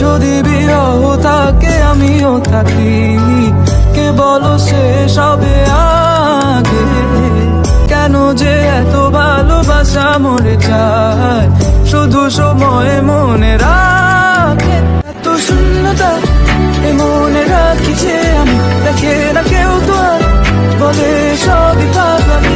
যদি বিরহ থাকে আমিও থাকি, কে বলো শেষ হবে আগে? কেন যে এত ভালোবাসা মরে যায়, শুধু সময় মনে রাখে। এত শূন্যতা এ মনে রাখি যে আমি, দেখে না কেউ তো আর, বলে সবই পাগলামি।